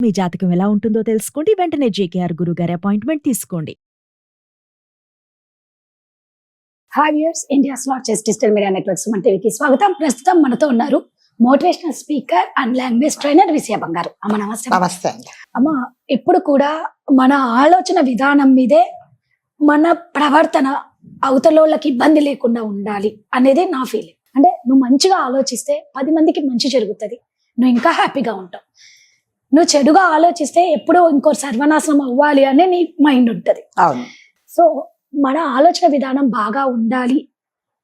మీ జాతకం ఎలా ఉంటుందో తెలుసుకోండి. వెంటనే జేకేఆర్ గురుగారి అపాయింట్మెంట్ తీసుకోండి. Hi viewers, India's largest digital media networks మన టీవీకి స్వాగతం. ప్రస్తుతం మనతో ఉన్నారు motivational speaker and language trainer Vijaya Bangaru. అమ్మ నమస్తే. నమస్తే. అమ్మ, ఎప్పుడు కూడా మన ఆలోచన విధానం మీదే మన ప్రవర్తన అవతలోళ్ళకి ఇబ్బంది లేకుండా ఉండాలి అనేది నా ఫీలింగ్. అంటే నువ్వు మంచిగా ఆలోచిస్తే 10 మందికి మంచి జరుగుతుంది, నువ్వు ఇంకా హ్యాపీగా ఉంటావు. నువ్వు చెడుగా ఆలోచిస్తే ఎప్పుడో ఇంకో సర్వనాశనం అవ్వాలి అనే నీ మైండ్ ఉంటుంది. అవును. సో మన ఆలోచన విధానం బాగా ఉండాలి,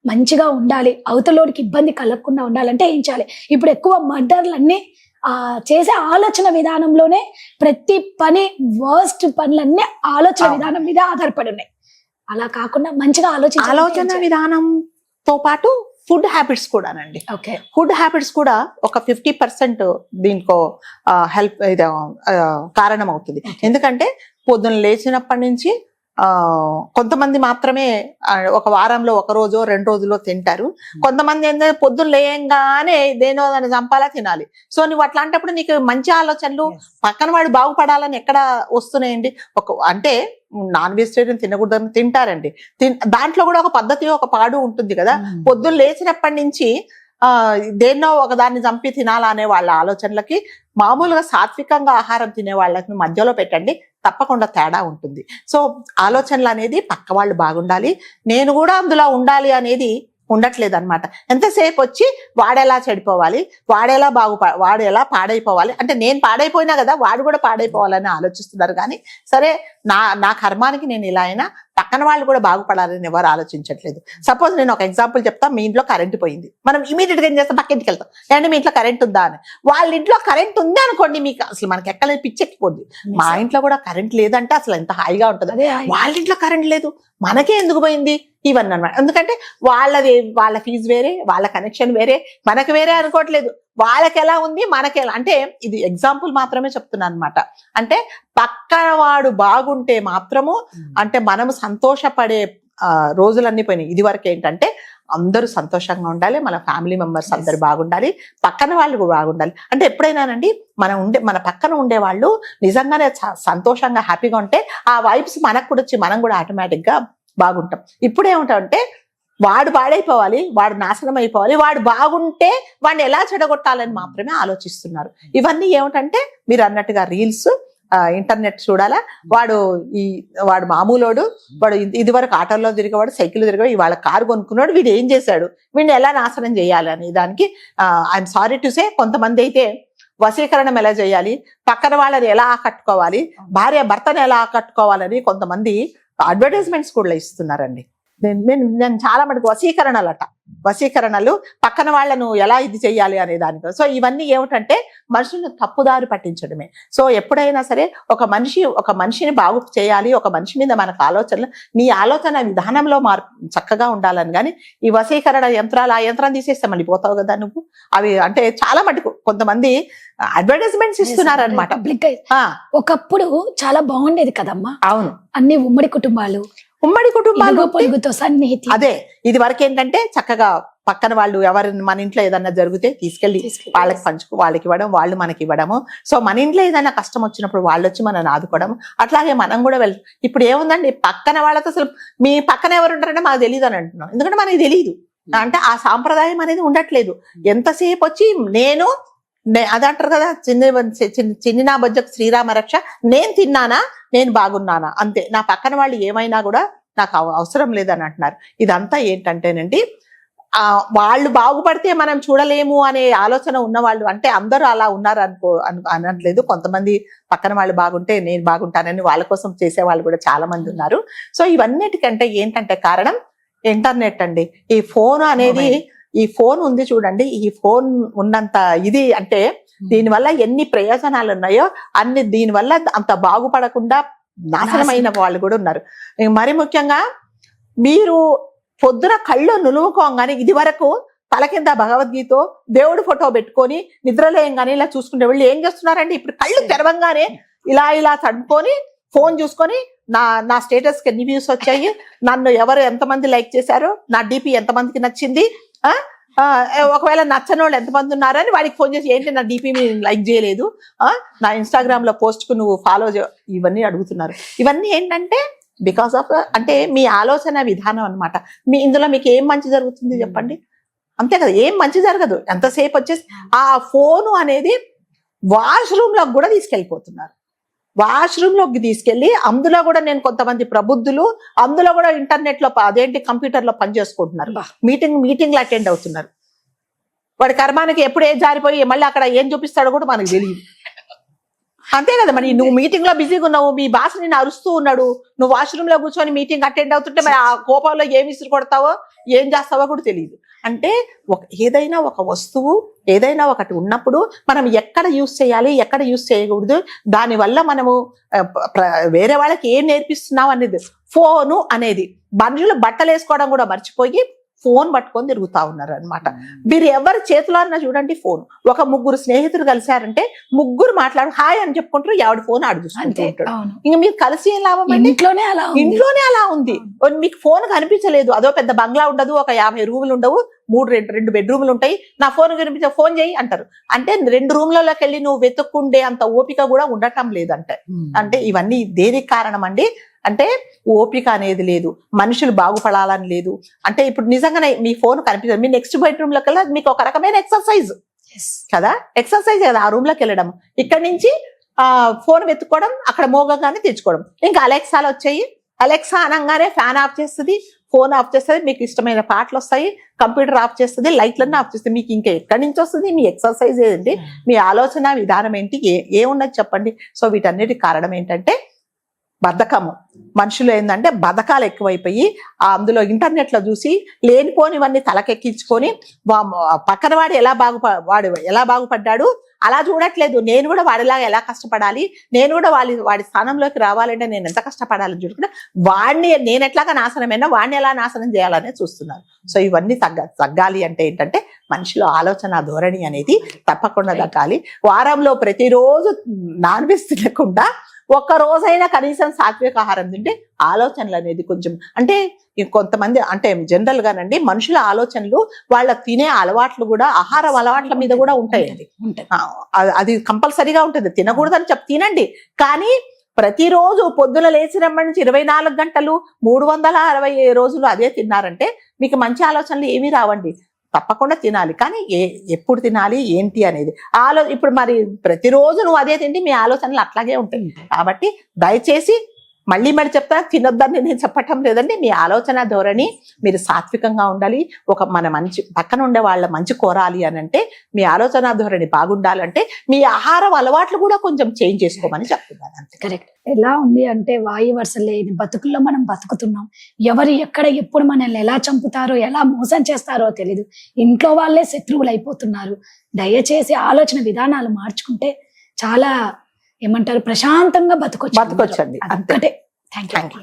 మంచిగా ఉండాలి, అవతలోడికి ఇబ్బంది కలగకుండా ఉండాలంటే ఏం చేయాలి? ఇప్పుడు ఎక్కువ మర్డర్లన్నీ చేసే ఆలోచన విధానంలోనే ప్రతి పని, వర్స్ట్ పనులన్నీ ఆలోచన విధానం మీద ఆధారపడి ఉన్నాయి. అలా కాకుండా మంచిగా ఆలోచన విధానంతో పాటు ఫుడ్ హ్యాబిట్స్ కూడానండి. ఓకే, ఫుడ్ హ్యాబిట్స్ కూడా ఒక 50% దీనికో హెల్ప్ కారణం అవుతుంది. ఎందుకంటే పొద్దున్న లేచినప్పటి నుంచి కొంతమంది మాత్రమే ఒక వారంలో 1 రోజో 2 రోజులో తింటారు. కొంతమంది ఏంటంటే పొద్దున్న లేయంగానే దేనో దాన్ని చంపాలా తినాలి. సో నువ్వు అట్లాంటప్పుడు నీకు మంచి ఆలోచనలు, పక్కన వాడు బాగుపడాలని ఎక్కడ వస్తున్నాయండి? అంటే నాన్ వెజిటేరియన్ తినకూడదని తింటారండి. దాంట్లో కూడా ఒక పద్ధతి, ఒక పాడు ఉంటుంది కదా. పొద్దున్న లేచినప్పటి నుంచి దేన్నో ఒకదాన్ని చంపి తినాలా అనే వాళ్ళ ఆలోచనలకి మామూలుగా సాత్వికంగా ఆహారం తినే వాళ్ళకి మధ్యలో పెట్టండి, తప్పకుండా తేడా ఉంటుంది. సో ఆలోచనలు అనేది పక్క వాళ్ళు బాగుండాలి, నేను కూడా అందులో ఉండాలి అనేది ఉండట్లేదు అనమాట. ఎంతసేపు వచ్చి వాడెలా చెడిపోవాలి, వాడు ఎలా పాడైపోవాలి, అంటే నేను పాడైపోయినా కదా వాడు కూడా పాడైపోవాలని ఆలోచిస్తున్నారు. కానీ సరే, నా కర్మానికి నేను ఇలా అయినా పక్కన వాళ్ళు కూడా బాగుపడాలని ఎవరు ఆలోచించట్లేదు. సపోజ్ నేను ఒక ఎగ్జాంపుల్ చెప్తా. మీ ఇంట్లో కరెంట్ పోయింది, మనం ఇమీడియట్ గా ఏం చేస్తాం? పక్కింటికి వెళ్తాం, అంటే మీ ఇంట్లో కరెంట్ ఉందా అని. వాళ్ళ ఇంట్లో కరెంట్ ఉంది అనుకోండి, మీకు అసలు మనకి ఎక్కలేదు, పిచ్చెక్కిపోద్ది. మా ఇంట్లో కూడా కరెంట్ లేదంటే అసలు ఎంత హాయిగా ఉంటుంది. వాళ్ళ ఇంట్లో కరెంట్ లేదు, మనకే ఎందుకు పోయింది? ఇవన్నీ అనమాట. ఎందుకంటే వాళ్ళ ఫీజు వేరే, వాళ్ళ కనెక్షన్ వేరే, మనకు వేరే అనుకోవట్లేదు. వాళ్ళకి ఎలా ఉంది, మనకి ఎలా. అంటే ఇది ఎగ్జాంపుల్ మాత్రమే చెప్తున్నాను అనమాట. అంటే పక్కన వాడు బాగుంటే మాత్రము, అంటే మనము సంతోషపడే రోజులన్నీ పోయినాయి. ఇది వరకు ఏంటంటే అందరూ సంతోషంగా ఉండాలి, మన ఫ్యామిలీ మెంబర్స్ అందరు బాగుండాలి, పక్కన వాళ్ళు కూడా బాగుండాలి. అంటే ఎప్పుడైనానండి మన పక్కన ఉండే వాళ్ళు నిజంగానే సంతోషంగా హ్యాపీగా ఉంటే ఆ వైబ్స్ మనకు కూడా వచ్చి మనం కూడా ఆటోమేటిక్ గా బాగుంటాం. ఇప్పుడు ఏమిటంటే వాడు పాడైపోవాలి, వాడు నాశనం అయిపోవాలి, వాడు బాగుంటే వాడిని ఎలా చెడగొట్టాలని మాత్రమే ఆలోచిస్తున్నారు. ఇవన్నీ ఏమిటంటే మీరు అన్నట్టుగా రీల్స్, ఇంటర్నెట్ చూడాలా. వాడు మామూలోడు, వాడు ఇది వరకు ఆటోల్లో తిరిగేవాడు, సైకిల్ తిరిగేవాడు, ఇవాళ కారు కొనుక్కున్నాడు, వీడు ఏం చేశాడు, వీడిని ఎలా నాశనం చేయాలి అనే దానికి ఐఎమ్ సారీ టు సే, కొంతమంది అయితే వశీకరణం ఎలా చేయాలి, పక్కన వాళ్ళని ఎలా ఆకట్టుకోవాలి, భార్య భర్తను ఎలా ఆకట్టుకోవాలని కొంతమంది అడ్వర్టైజ్మెంట్స్ కూడా ఇస్తున్నారండి. నేను చాలా మటుకు వశీకరణలు పక్కన వాళ్ళను ఎలా ఇది చెయ్యాలి అనే దానికి. సో ఇవన్నీ ఏమిటంటే మనుషులను తప్పుదారి పట్టించడమే. సో ఎప్పుడైనా సరే ఒక మనిషిని బాగు చేయాలి, ఒక మనిషి మీద మనకు ఆలోచనలు, నీ ఆలోచన విధానంలో చక్కగా ఉండాలని. కానీ ఈ వశీకరణ యంత్రాలు, ఆ యంత్రం తీసేస్తే మళ్ళీ పోతావు కదా నువ్వు. అవి అంటే చాలా మటుకు కొంతమంది అడ్వర్టైజ్మెంట్స్ ఇస్తున్నారనమాట. ఒకప్పుడు చాలా బాగుండేది కదమ్మా. అవును, అన్ని ఉమ్మడి కుటుంబాలు పొరుగుతో సన్నిహితి. అదే ఇది వరకు ఏంటంటే చక్కగా పక్కన వాళ్ళు మన ఇంట్లో ఏదన్నా జరిగితే తీసుకెళ్లి వాళ్ళకి వాళ్ళకి ఇవ్వడం, వాళ్ళు మనకి ఇవ్వడము. సో మన ఇంట్లో ఏదైనా కష్టం వచ్చినప్పుడు వాళ్ళు వచ్చి మనల్ని ఆదుకోవడం, అట్లాగే మనం కూడా ఇప్పుడు ఏముందండి, పక్కన వాళ్ళతో అసలు మీ పక్కన ఎవరు ఉంటారంటే మాకు తెలియదు అని అంటున్నాం. ఎందుకంటే మనకి తెలియదు, అంటే ఆ సాంప్రదాయం అనేది ఉండట్లేదు. ఎంతసేపు వచ్చి అదంటారు కదా, చిన్న బొజ్జకు శ్రీరామ రక్ష, నేను తిన్నానా, నేను బాగున్నానా అంతే, నా పక్కన వాళ్ళు ఏమైనా కూడా నాకు అవసరం లేదని అంటున్నారు. ఇదంతా ఏంటంటేనండి, వాళ్ళు బాగుపడితే మనం చూడలేము అనే ఆలోచన ఉన్నవాళ్ళు. అంటే అందరూ అలా ఉన్నారు అనట్లేదు, కొంతమంది పక్కన వాళ్ళు బాగుంటే నేను బాగుంటానని వాళ్ళ కోసం చేసే వాళ్ళు కూడా చాలా మంది ఉన్నారు. సో ఇవన్నిటికంటే ఏంటంటే కారణం ఇంటర్నెట్ అండి. ఈ ఫోన్ అనేది, ఈ ఫోన్ ఉంది చూడండి, ఈ ఫోన్ ఉన్నంత ఇది అంటే దీనివల్ల ఎన్ని ప్రయోజనాలు ఉన్నాయో అన్ని దీనివల్ల అంత బాగుపడకుండా నాశనమైన వాళ్ళు కూడా ఉన్నారు. మరి ముఖ్యంగా మీరు పొద్దున కళ్ళు నులుముకోగానే, ఇది వరకు తల కింద భగవద్గీత, దేవుడు ఫోటో పెట్టుకొని నిద్రలేయంగానే ఇలా చూసుకుంటే వాళ్ళు ఏం చేస్తున్నారండి, ఇప్పుడు కళ్ళు తెరవంగానే ఇలా తడుపుకొని ఫోన్ చూసుకొని నా స్టేటస్ కి ఎన్ని వ్యూస్ వచ్చాయి, నన్ను ఎవరు ఎంతమంది లైక్ చేశారు, నా డిపి ఎంతమందికి నచ్చింది, ఒకవేళ నచ్చని వాళ్ళు ఎంతమంది ఉన్నారని వాడికి ఫోన్ చేసి ఏంటి నా డిపి లైక్ చేయలేదు, నా ఇన్స్టాగ్రామ్ లో పోస్ట్ కు నువ్వు ఫాలో ఇవన్నీ అడుగుతున్నారు. ఇవన్నీ ఏంటంటే బికాస్ ఆఫ్ అంటే మీ ఆలోచన విధానం అన్నమాట. ఇందులో మీకు ఏం మంచి జరుగుతుంది చెప్పండి? అంతే కదా, ఏం మంచి జరగదు. ఎంతసేపు వచ్చేసి ఆ ఫోను అనేది వాష్రూమ్ లోకి కూడా తీసుకెళ్ళిపోతున్నారు. వాష్రూమ్ లోకి తీసుకెళ్లి అందులో కూడా నేను కొంతమంది ప్రబుద్ధులు అందులో కూడా ఇంటర్నెట్ లో అదేంటి కంప్యూటర్ లో పని చేసుకుంటున్నారు, మీటింగ్లు అటెండ్ అవుతున్నారు. వాడి కర్మానికి ఎప్పుడు ఏం జారిపోయి మళ్ళీ అక్కడ ఏం చూపిస్తాడో కూడా మనకు తెలియదు. అంతే కదా, మరి నువ్వు మీటింగ్ లో బిజీగా ఉన్నావు, మీ బాస్ నిన్ను అరుస్తూ ఉన్నాడు, నువ్వు వాష్రూమ్ లో కూర్చొని మీటింగ్ అటెండ్ అవుతుంటే మరి ఆ కోపంలో ఏమి విసిరి కొడతావో ఏం చేస్తావో కూడా తెలియదు. అంటే ఏదైనా ఒక వస్తువు ఏదైనా ఒకటి ఉన్నప్పుడు మనం ఎక్కడ యూజ్ చేయాలి ఎక్కడ యూజ్ చేయకూడదు, దానివల్ల మనము వేరే వాళ్ళకి ఏం నేర్పిస్తున్నాం అనేది. ఫోను అనేది మనుషులు బట్టలు వేసుకోవడం కూడా మర్చిపోయి ఫోన్ పట్టుకొని తిరుగుతా ఉన్నారు అనమాట. మీరు ఎవరి చేతిలో అన్నా చూడండి ఫోన్. ఒక ముగ్గురు స్నేహితులు కలిశారంటే ముగ్గురు మాట్లాడు హాయ్ అని చెప్పుకుంటారు, ఎవడి ఫోన్ ఆడు చూసుకుంటూ ఉంటాడు. ఇంకా మీరు కలిసి ఏం లాభం అండి? ఇంట్లోనే అలా ఉంది. మీకు ఫోన్ కనిపించలేదు, అదో పెద్ద బంగ్లా ఉండదు, ఒక 50 రూములు ఉండవు, రెండు బెడ్రూములు ఉంటాయి, నా ఫోన్ కనిపించే ఫోన్ చేయి అంటారు. అంటే 2 రూమ్లలోకి వెళ్ళి నువ్వు వెతుక్కుండే అంత ఓపిక కూడా ఉండటం లేదంటే. అంటే ఇవన్నీ దేనికి కారణం అండి? అంటే ఓపిక అనేది లేదు, మనుషులు బాగుపడాలని లేదు. అంటే ఇప్పుడు నిజంగానే మీ ఫోన్ కనిపించదు, మీ నెక్స్ట్ బెడ్రూమ్ లోకి వెళ్ళి మీకు ఒక రకమైన ఎక్సర్సైజ్ కదా, ఎక్సర్సైజ్ కదా ఆ రూమ్ లోకి వెళ్ళడం. ఇక్కడ నుంచి ఫోన్ వెతుక్కోవడం, అక్కడ మోగగానే తెచ్చుకోవడం. ఇంకా అలెక్సాలు వచ్చాయి, అలెక్సా అనగానే ఫ్యాన్ ఆఫ్ చేస్తుంది, ఫోన్ ఆఫ్ చేస్తుంది, మీకు ఇష్టమైన పాటలు వస్తాయి, కంప్యూటర్ ఆఫ్ చేస్తుంది, లైట్లన్నీ ఆఫ్ చేస్తుంది. మీకు ఇంకా ఎక్కడి నుంచి వస్తుంది? మీ ఎక్సర్సైజ్ ఏంటి, మీ ఆలోచన విధానం ఏంటి, ఏమున్నది చెప్పండి? సో వీటన్నిటి కారణం ఏంటంటే బద్ధకము. మనుషులు ఏంటంటే బద్ధకాలు ఎక్కువైపోయి అందులో ఇంటర్నెట్ లో చూసి లేనిపోనివన్నీ తలకెక్కించుకొని పక్కన వాడు ఎలా బాగుపడ్డాడు అలా చూడట్లేదు. నేను కూడా వాడిలాగా ఎలా కష్టపడాలి, నేను కూడా వాడి స్థానంలోకి రావాలంటే నేను ఎంత కష్టపడాలని చూడకుండా వాడిని నేను ఎట్లాగా నాశనమైనా వాడిని ఎలా నాశనం చేయాలనే చూస్తున్నారు. సో ఇవన్నీ తగ్గాలి అంటే ఏంటంటే మనిషిలో ఆలోచన ధోరణి అనేది తప్పకుండా తగ్గాలి. వారంలో ప్రతిరోజు నాన్ వెజ్ తినకుండా ఒక్క రోజైనా కనీసం సాత్విక ఆహారం తింటే ఆలోచనలు అనేది కొంచెం అంటే కొంతమంది అంటే జనరల్ గానండి మనుషుల ఆలోచనలు వాళ్ళ తినే అలవాట్లు కూడా ఆహారం అలవాట్ల మీద కూడా ఉంటాయండి. అది కంపల్సరీగా ఉంటుంది. తినకూడదని తినండి, కానీ ప్రతిరోజు పొద్దున లేచినప్పటి నుంచి 24 గంటలు 360 రోజులు అదే తిన్నారంటే మీకు మంచి ఆలోచనలు ఏమీ రావండి. తప్పకుండా తినాలి, కానీ ఎప్పుడు తినాలి ఏంటి అనేది ఇప్పుడు మరి ప్రతిరోజు నువ్వు అదే తింటే మీ ఆలోచనలు అట్లాగే ఉంటాయి. కాబట్టి దయచేసి మళ్ళీ చెప్తా, తినొద్దని నేను చెప్పటం లేదండి. మీ ఆలోచన ధోరణి మీరు సాత్వికంగా ఉండాలి. మన మంచి పక్కన ఉండే వాళ్ళ మంచి కోరాలి అని అంటే మీ ఆలోచన ధోరణి బాగుండాలంటే మీ ఆహారం అలవాట్లు కూడా కొంచెం చేంజ్ చేసుకోమని చెప్తున్నాను. అంతే. కరెక్ట్. ఎలా ఉంది అంటే వాయు వరుస లేని బతుకుల్లో మనం బతుకుతున్నాం. ఎవరు ఎక్కడ ఎప్పుడు మనల్ని ఎలా చంపుతారో ఎలా మోసం చేస్తారో తెలీదు. ఇంట్లో వాళ్ళే శత్రువులు అయిపోతున్నారు. దయచేసి ఆలోచన విధానాలు మార్చుకుంటే చాలా ఏమంటారు ప్రశాంతంగా బతుకొచ్చండి. అంతే. Thank you.